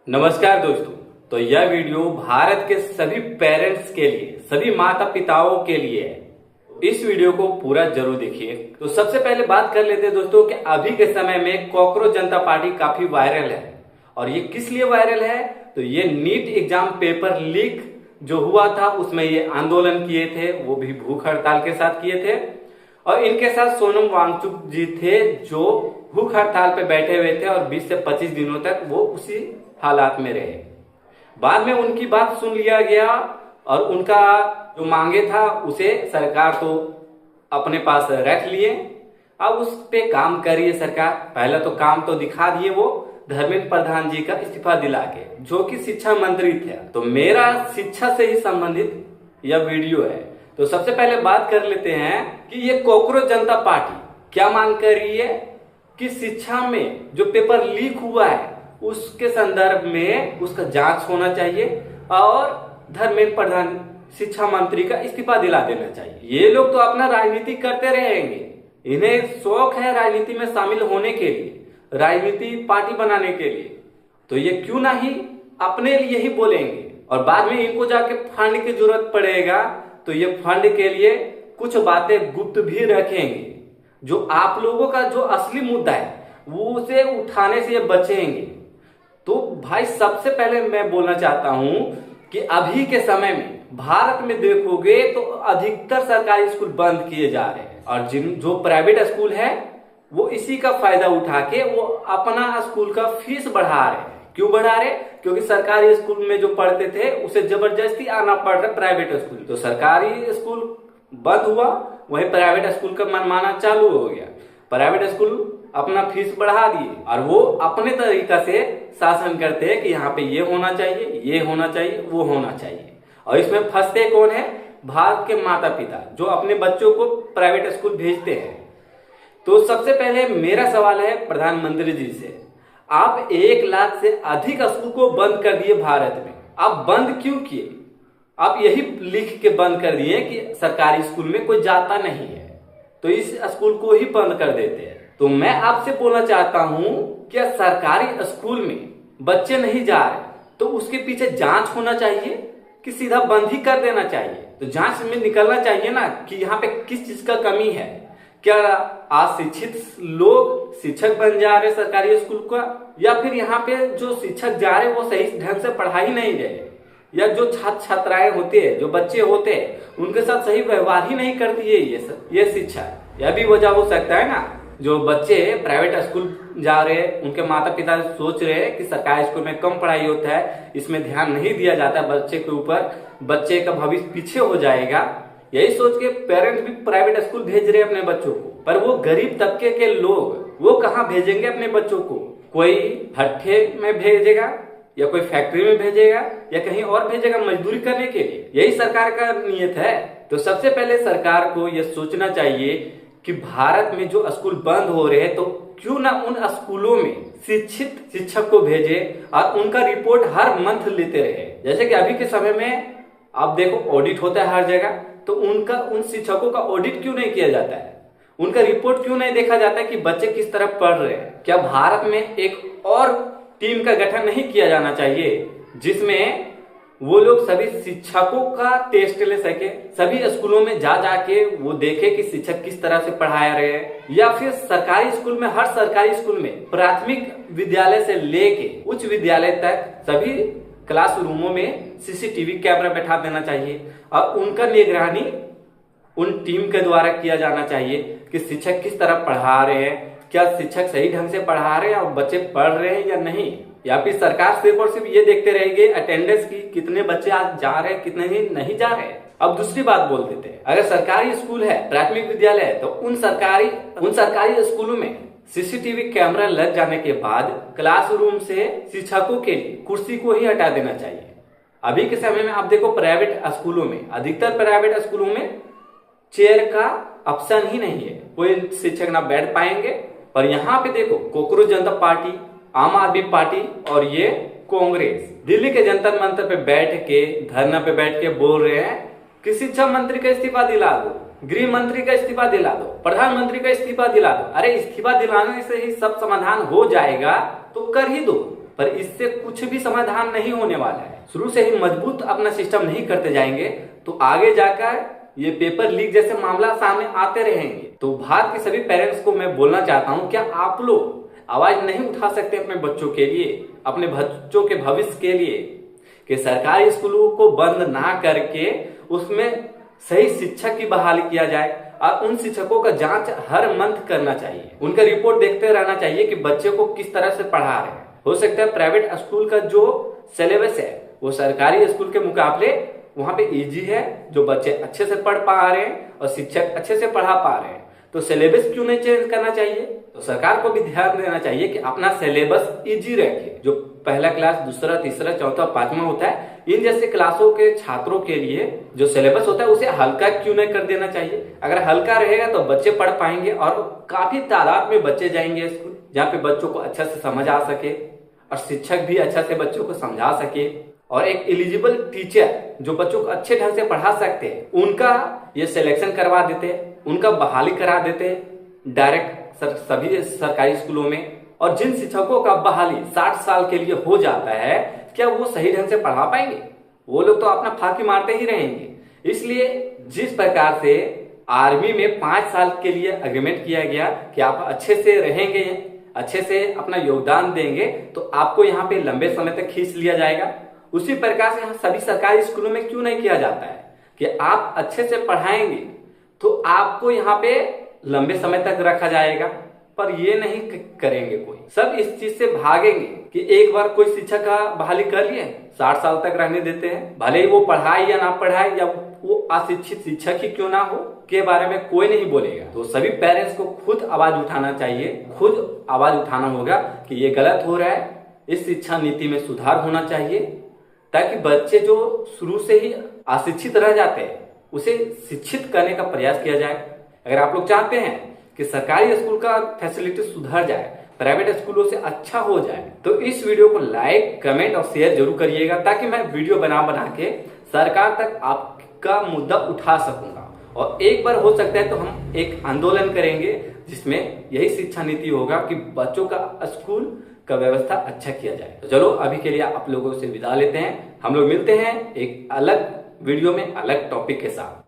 नमस्कार दोस्तों। तो यह वीडियो भारत के सभी पेरेंट्स के लिए, सभी माता पिताओं के लिए है। इस वीडियो को पूरा जरूर देखिए। तो सबसे पहले बात कर लेते हैं दोस्तों कि अभी के समय में कॉकरोच जनता पार्टी काफी वायरल है। और ये किस लिए वायरल है? तो ये नीट एग्जाम पेपर लीक जो हुआ था उसमें ये आंदोलन किए थे, वो भी भूख हड़ताल के साथ किए थे। और इनके साथ सोनम वांगचुक जी थे जो भूख हड़ताल पे बैठे हुए थे और 20 से 25 दिनों तक वो उसी हालात में रहे। बाद में उनकी बात सुन लिया गया और उनका जो मांगे था उसे सरकार तो अपने पास रख लिए। अब उस पे काम कर रही है सरकार। पहला तो काम तो दिखा दिए वो धर्मेंद्र प्रधान जी का इस्तीफा दिला के, जो कि शिक्षा मंत्री थे। तो मेरा शिक्षा से ही संबंधित यह वीडियो है। तो सबसे पहले बात कर लेते हैं कि ये कॉकरोच जनता पार्टी क्या मांग कर रही है कि शिक्षा में जो पेपर लीक हुआ है उसके संदर्भ में उसका जांच होना चाहिए और धर्मेंद्र प्रधान शिक्षा मंत्री का इस्तीफा दिला देना चाहिए। ये लोग तो अपना राजनीति करते रहेंगे, इन्हें शौक है राजनीति में शामिल होने के लिए, राजनीति पार्टी बनाने के लिए। तो ये क्यों नहीं अपने लिए ही बोलेंगे और बाद में इनको जाके फंड की जरूरत पड़ेगा तो ये फंड के लिए कुछ बातें गुप्त भी रखेंगे। जो आप लोगों का जो असली मुद्दा है वो उसे उठाने से ये बचेंगे। तो भाई सबसे पहले मैं बोलना चाहता हूं कि अभी के समय में भारत में देखोगे तो अधिकतर सरकारी स्कूल बंद किए जा रहे हैं और जो प्राइवेट स्कूल है वो इसी का फायदा उठा के वो अपना स्कूल का फीस बढ़ा रहे हैं। क्यों बढ़ा रहे? क्योंकि सरकारी स्कूल में जो पढ़ते थे उसे जबरदस्ती आना पड़ रहा है प्राइवेट स्कूल। तो सरकारी स्कूल बंद हुआ, वहीं प्राइवेट स्कूल का मनमाना चालू हो गया। प्राइवेट स्कूल अपना फीस बढ़ा दिए और वो अपने तरीका से शासन करते हैं कि यहाँ पे ये होना चाहिए, ये होना चाहिए, वो होना चाहिए। और इसमें फंसते कौन है? भारत के माता पिता जो अपने बच्चों को प्राइवेट स्कूल भेजते हैं। तो सबसे पहले मेरा सवाल है प्रधानमंत्री जी से, आप 1 लाख से अधिक स्कूल को बंद कर दिए भारत में। आप बंद क्यों किए? आप यही लिख के बंद कर दिए कि सरकारी स्कूल में कोई जाता नहीं है तो इस स्कूल को ही बंद कर देते हैं। तो मैं आपसे बोलना चाहता हूं क्या सरकारी स्कूल में बच्चे नहीं जा रहे तो उसके पीछे जांच होना चाहिए कि सीधा बंद ही कर देना चाहिए? तो जांच में निकलना चाहिए ना कि यहाँ पे किस चीज का कमी है। क्या अशिक्षित लोग शिक्षक बन जा रहे सरकारी स्कूल का, या फिर यहाँ पे जो शिक्षक जा रहे वो सही ढंग से पढ़ा ही नहीं रहे, या जो छात्र छात्राएं होते हैं, जो बच्चे होते हैं उनके साथ सही व्यवहार ही नहीं करती है ये शिक्षा। यह भी वजह हो सकता है ना। जो बच्चे प्राइवेट स्कूल जा रहे हैं उनके माता पिता सोच रहे हैं कि सरकारी स्कूल में कम पढ़ाई होता है, इसमें ध्यान नहीं दिया जाता बच्चे के ऊपर, बच्चे का भविष्य पीछे हो जाएगा। यही सोच के पेरेंट्स भी प्राइवेट स्कूल भेज रहे हैं अपने बच्चों को। पर वो गरीब तबके के लोग वो कहाँ भेजेंगे अपने बच्चों को? कोई भट्ठे में भेजेगा या कोई फैक्ट्री में भेजेगा या कहीं और भेजेगा मजदूरी करने के लिए। यही सरकार का नियत है। तो सबसे पहले सरकार को यह सोचना चाहिए कि भारत में जो स्कूल बंद हो रहे हैं तो क्यों ना उन स्कूलों में शिक्षित शिक्षक को भेजे और उनका रिपोर्ट हर मंथ लेते रहे। जैसे कि अभी के समय में आप देखो ऑडिट होता है हर जगह, तो उन शिक्षकों का ऑडिट क्यों नहीं किया जाता है? उनका रिपोर्ट क्यों नहीं देखा जाता है कि बच्चे किस तरह पढ़ रहे हैं? क्या भारत में एक और टीम का गठन नहीं किया जाना चाहिए जिसमें वो लोग सभी शिक्षकों का टेस्ट ले सके, सभी स्कूलों में जा जाके वो देखे कि शिक्षक किस तरह से पढ़ा रहे हैं? या फिर सरकारी स्कूल में, हर सरकारी स्कूल में प्राथमिक विद्यालय से लेके उच्च विद्यालय तक सभी क्लासरूमों में सीसीटीवी कैमरा बैठा देना चाहिए और उनका निगरानी उन टीम के द्वारा किया जाना चाहिए कि शिक्षक किस तरह पढ़ा रहे हैं, क्या शिक्षक सही ढंग से पढ़ा रहे हैं और बच्चे पढ़ रहे हैं या नहीं। या फिर सरकार सिर्फ और सिर्फ ये देखते रहेंगे अटेंडेंस की, कितने बच्चे आज जा रहे हैं कितने नहीं जा रहे हैं। अब दूसरी बात बोल देते हैं, अगर सरकारी स्कूल है, प्राथमिक विद्यालय है, तो उन सरकारी स्कूलों में सीसीटीवी कैमरा लग जाने के बाद क्लासरूम से शिक्षकों के लिए कुर्सी को ही हटा देना चाहिए। अभी के समय में आप देखो प्राइवेट स्कूलों में, अधिकतर प्राइवेट स्कूलों में चेयर का ऑप्शन ही नहीं है, कोई शिक्षक ना बैठ पाएंगे। और यहाँ पे देखो कॉकरोच जनता पार्टी, आम आदमी पार्टी और ये कांग्रेस दिल्ली के जंतर मंतर पे बैठ के, धरना पे बैठ के बोल रहे हैं कि शिक्षा मंत्री का इस्तीफा दिला दो, गृह मंत्री का इस्तीफा दिला दो, प्रधानमंत्री का इस्तीफा दिला दो। अरे इस्तीफा दिलाने से ही सब समाधान हो जाएगा तो कर ही दो। पर इससे कुछ भी समाधान नहीं होने वाला है। शुरू से ही मजबूत अपना सिस्टम नहीं करते जाएंगे तो आगे जाकर ये पेपर लीक जैसे मामला सामने आते रहेंगे। तो भारत के सभी पेरेंट्स को मैं बोलना चाहता हूँ, क्या आप लोग आवाज नहीं उठा सकते अपने बच्चों के लिए, अपने बच्चों के भविष्य के लिए, कि सरकारी स्कूलों को बंद ना करके उसमें सही शिक्षक की बहाली किया जाए और उन शिक्षकों का जांच हर मंथ करना चाहिए। उनका रिपोर्ट देखते रहना चाहिए कि बच्चे को किस तरह से पढ़ा रहे हैं। हो सकता है प्राइवेट स्कूल का जो सिलेबस है वो सरकारी स्कूल के मुकाबले वहां पे इजी है, जो बच्चे अच्छे से पढ़ पा रहे हैं और शिक्षक अच्छे से पढ़ा पा रहे हैं, तो सिलेबस क्यों नहीं चेंज करना चाहिए। तो सरकार को भी ध्यान देना चाहिए कि अपना सिलेबस इजी रखे। जो पहला क्लास, दूसरा, तीसरा, चौथा, पांचवा होता है, इन जैसे क्लासों के छात्रों के लिए जो सिलेबस होता है उसे हल्का क्यों नहीं कर देना चाहिए। अगर हल्का रहेगा तो बच्चे पढ़ पाएंगे और काफी तादाद में बच्चे जाएंगे स्कूल, जहाँ पे बच्चों को अच्छा से समझ आ सके और शिक्षक भी अच्छा से बच्चों को समझा सके, और एक एलिजिबल टीचर जो बच्चों को अच्छे ढंग से पढ़ा सकते हैं उनका ये सिलेक्शन करवा देते, उनका बहाली करा देते डायरेक्ट सभी सरकारी स्कूलों में। और जिन शिक्षकों का बहाली 60 साल के लिए हो जाता है, क्या वो सही ढंग से पढ़ा पाएंगे? वो लोग तो अपना फांकी मारते ही रहेंगे। इसलिए जिस प्रकार से आर्मी में 5 साल के लिए एग्रीमेंट किया गया कि आप अच्छे से रहेंगे, अच्छे से अपना योगदान देंगे तो आपको यहाँ पे लंबे समय तक खींच लिया जाएगा, उसी प्रकार से यहाँ सभी सरकारी स्कूलों में क्यों नहीं किया जाता है कि आप अच्छे से पढ़ाएंगे तो आपको यहाँ पे लंबे समय तक रखा जाएगा। पर ये नहीं करेंगे कोई, सब इस चीज से भागेंगे कि एक बार कोई शिक्षक का बहाली कर लिए 60 साल तक रहने देते हैं, भले ही वो पढ़ाए या ना पढ़ाए या वो अशिक्षित शिक्षक ही क्यों ना हो, के बारे में कोई नहीं बोलेगा। तो सभी पेरेंट्स को खुद आवाज उठाना चाहिए, खुद आवाज उठाना होगा कि ये गलत हो रहा है, इस शिक्षा नीति में सुधार होना चाहिए, ताकि बच्चे जो शुरू से ही अशिक्षित रह जाते हैं उसे शिक्षित करने का प्रयास किया जाए। अगर आप लोग चाहते हैं कि सरकारी स्कूल का फैसिलिटी सुधर जाए, प्राइवेट स्कूलों से अच्छा हो जाए, तो इस वीडियो को लाइक, कमेंट और शेयर जरूर करिएगा, ताकि मैं वीडियो बना के सरकार तक आपका मुद्दा उठा सकूंगा। और एक बार हो सकता है तो हम एक आंदोलन करेंगे जिसमें यही शिक्षा नीति होगा कि बच्चों का स्कूल का व्यवस्था अच्छा किया जाए। तो चलो अभी के लिए आप लोगों से विदा लेते हैं, हम लोग मिलते हैं एक अलग वीडियो में अलग टॉपिक के साथ।